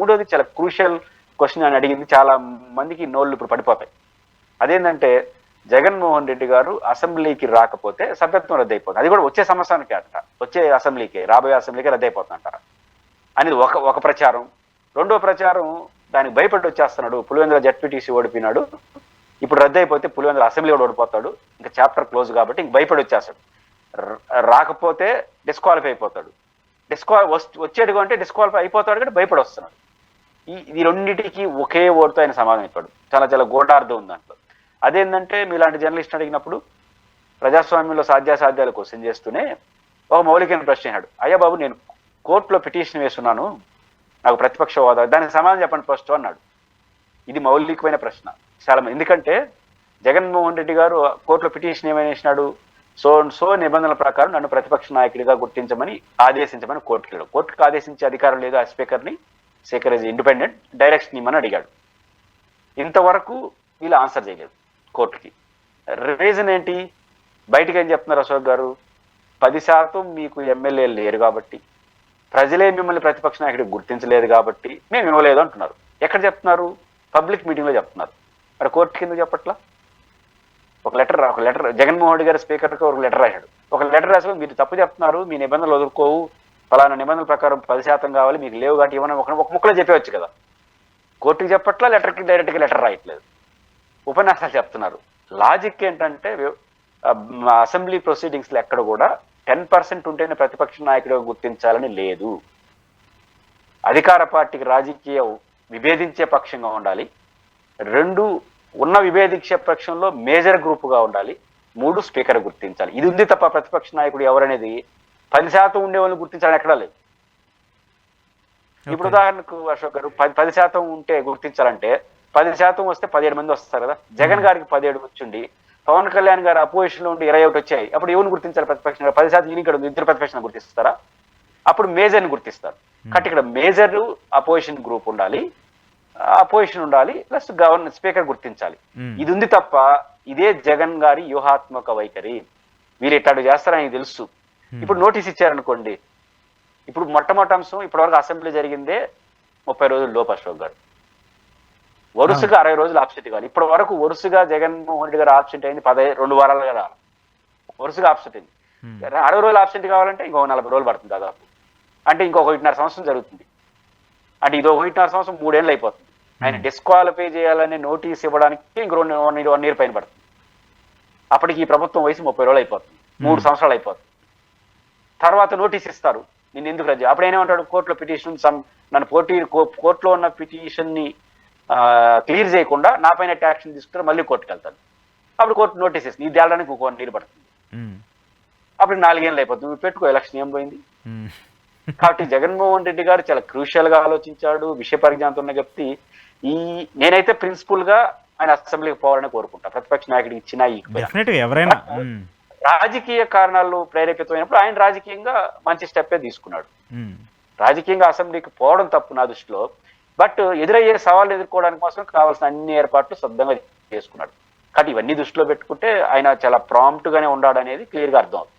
మూడోది చాలా crucial question అని అడిగింది, చాలా మందికి నోళ్ళు ఇప్పుడు పడిపోతాయి. అదేంటంటే జగన్మోహన్ రెడ్డి గారు అసెంబ్లీకి రాకపోతే సభ్యత్వం రద్దయిపోతుంది. అది కూడా వచ్చే సంవత్సరానికి అంట, వచ్చే అసెంబ్లీకి, రాబోయే అసెంబ్లీకి రద్దయిపోతుందంట అనేది ఒక ప్రచారం. రెండో ప్రచారం దానికి భయపడి వచ్చేస్తున్నాడు. పులివెందుల జడ్పీటీసీ ఓడిపోయినాడు, ఇప్పుడు రద్దయిపోతే పులివెందుల అసెంబ్లీ కూడా ఓడిపోతాడు, ఇంకా చాప్టర్ క్లోజ్ కాబట్టి ఇంక భయపడి వచ్చేస్తాడు. రాకపోతే డిస్క్వాలిఫై అయిపోతాడు. వచ్చేట్టుగా అంటే డిస్క్వాలిఫై అయిపోతాడు కానీ భయపడి వస్తున్నాడు. ఈ రెండింటికి ఒకే ఓటుతో ఆయన సమాధానం అయిపోయాడు. చాలా చాలా గూఢార్థం ఉంది దాంట్లో. అదేంటంటే మీలాంటి జర్నలిస్ట్ అడిగినప్పుడు ప్రజాస్వామ్యంలో సాధ్యాసాధ్యాలు క్వశ్చన్ చేస్తూనే ఒక మౌలికమైన ప్రశ్న అయ్యాడు. అయ్యా బాబు, నేను కోర్టులో పిటిషన్ వేస్తున్నాను, నాకు ప్రతిపక్ష హోదా, దానికి సమాధానం చెప్పండి ఫస్ట్ అన్నాడు. ఇది మౌలికమైన ప్రశ్న చాలా. ఎందుకంటే జగన్మోహన్ రెడ్డి గారు కోర్టులో పిటిషన్ ఏమైనా వేసినాడు, సో నిబంధనల ప్రకారం నన్ను ప్రతిపక్ష నాయకుడిగా గుర్తించమని ఆదేశించమని కోర్టుకు ఆదేశించే అధికారం లేదు ఆ స్పీకర్ని. స్పీకర్ ఇస్ ఇండిపెండెంట్, డైరెక్షన్ ఇమ్మని అడిగాడు. ఇంతవరకు వీళ్ళు ఆన్సర్ చేయలేదు కోర్టుకి. రీజన్ ఏంటి? బయటకు ఏం చెప్తున్నారు అశోక్ గారు, 10% మీకు ఎమ్మెల్యేలు లేరు కాబట్టి, ప్రజలే మిమ్మల్ని ప్రతిపక్ష నాయకుడికి గుర్తించలేదు కాబట్టి మేము ఇవ్వలేదు అంటున్నారు. ఎక్కడ చెప్తున్నారు? పబ్లిక్ మీటింగ్లో చెప్తున్నారు. మరి కోర్టు కింద చెప్పట్లా? ఒక లెటర్ జగన్మోహన్ రెడ్డి గారి స్పీకర్కి ఒక లెటర్ రాశాడు. ఒక లెటర్ రాసుకొని మీరు తప్పు చెప్తున్నారు, మీ నిబంధనలు వదులుకోవు, ఫలానా నిబంధనల ప్రకారం 10% కావాలి, మీకు లేవు కాబట్టి ఇవ్వని ఒక ముక్కలో చెప్పవచ్చు కదా. కోర్టుకి చెప్పట్లా, లెటర్కి డైరెక్ట్గా లెటర్ రాయట్లేదు, ఉపన్యాసాలు చెప్తున్నారు. లాజిక్ ఏంటంటే అసెంబ్లీ ప్రొసీడింగ్స్లో ఎక్కడ కూడా 10% ఉంటేనే ప్రతిపక్ష నాయకుడిగా గుర్తించాలని లేదు. అధికార పార్టీకి రాజకీయ విభేదించే పక్షంగా ఉండాలి. 2 ఉన్న విభేదించే పక్షంలో మేజర్ గ్రూపుగా ఉండాలి. 3 స్పీకర్ గుర్తించాలి. ఇది ఉంది తప్ప ప్రతిపక్ష నాయకుడు ఎవరనేది 10% ఉండే వాళ్ళని గుర్తించాలని ఎక్కడా లేదు. ఇప్పుడు ఉదాహరణకు అశోక్ గారు 10% ఉంటే గుర్తించాలంటే 10% వస్తే 17 మంది వస్తారు కదా. జగన్ గారికి 17 వచ్చిండి, పవన్ కళ్యాణ్ గారు అపోజిషన్ లో ఉండి 21 వచ్చాయి. అప్పుడు ఎవరిని గుర్తించాలి? ప్రతిపక్షంగా 10% ఈయన ఇక్కడ ఇద్దరు ప్రతిపక్షాన్ని గుర్తిస్తారా? అప్పుడు మేజర్ని గుర్తిస్తారు. కాబట్టి ఇక్కడ మేజర్ అపోజిషన్ గ్రూప్ ఉండాలి, అపోజిషన్ ఉండాలి, ప్లస్ స్పీకర్ గుర్తించాలి. ఇది ఉంది తప్ప ఇదే జగన్ గారి వ్యూహాత్మక వైఖరి. వీళ్ళు ఇట్లాంటి చేస్తారని తెలుసు. ఇప్పుడు నోటీస్ ఇచ్చారనుకోండి, ఇప్పుడు మొట్టమొదటి అంశం ఇప్పటివరకు అసెంబ్లీ జరిగిందే 30 రోజుల లోపు అశోక్ గారు, వరుసగా 60 రోజులు ఆబ్సెంట్ కావాలి. ఇప్పటి వరకు వరుసగా జగన్మోహన్ రెడ్డి గారు ఆబ్సెంట్ అయింది 2 వారాలుగా రావాలి, వరుసగా ఆబ్సెంట్ అయింది. 60 రోజులు ఆబ్సెంట్ కావాలంటే ఇంకో 40 రోజులు పడుతుంది దాదాపు. అంటే ఇంకొక 1.5 సంవత్సరం జరుగుతుంది. అంటే ఇదో 1.5 సంవత్సరం 3 ఏళ్ళు అయిపోతుంది. ఆయన డిస్క్వాలిఫై చేయాలనే నోటీస్ ఇవ్వడానికి ఇంకో 1 ఇయర్ పైన పడుతుంది. అప్పటికి ఈ ప్రభుత్వం వయసు 30 రోజులు అయిపోతుంది, 3 సంవత్సరాలు అయిపోతుంది. తర్వాత నోటీస్ ఇస్తారు, నేను ఎందుకు రద్దు. అప్పుడు ఏమంటాడు, కోర్టులో పిటిషన్, నన్ను కోర్టులో ఉన్న పిటిషన్ ని క్లియర్ చేయకుండా నా పైన యాక్షన్ తీసుకుంటారు, మళ్ళీ కోర్టుకు వెళ్తాను. అప్పుడు కోర్టు నోటీస్ ఇస్తుంది, ఇది తేలడానికి ఇంకో 1 ఇయర్ పడుతుంది. అప్పుడు 4 ఏళ్ళు అయిపోతుంది. నువ్వు పెట్టుకో, ఎలక్షన్ ఏం పోయింది. కాబట్టి జగన్మోహన్ రెడ్డి గారు చాలా క్రూషియల్ గా ఆలోచించాడు, విషయ పరిజ్ఞానంతో ఉన్న వ్యక్తి. నేనైతే ప్రిన్సిపల్ గా ఆయన అసెంబ్లీకి పోవాలని కోరుకుంటా, ప్రతిపక్ష నాయకుడికి ఇచ్చినా ఎవరైనా. రాజకీయ కారణాలు ప్రేరేపితమైనప్పుడు ఆయన రాజకీయంగా మంచి స్టెప్పే తీసుకున్నాడు. రాజకీయంగా అసెంబ్లీకి పోవడం తప్పు నా దృష్టిలో. బట్ ఎదురయ్యే సవాళ్ళు ఎదుర్కోవడానికి కోసం కావాల్సిన అన్ని ఏర్పాట్లు సిద్ధంగా చేసుకున్నాడు. కాబట్టి ఇవన్నీ దృష్టిలో పెట్టుకుంటే ఆయన చాలా ప్రాంప్ట్ గానే ఉన్నాడు అనేది క్లియర్ గా అర్థం అవుతుంది.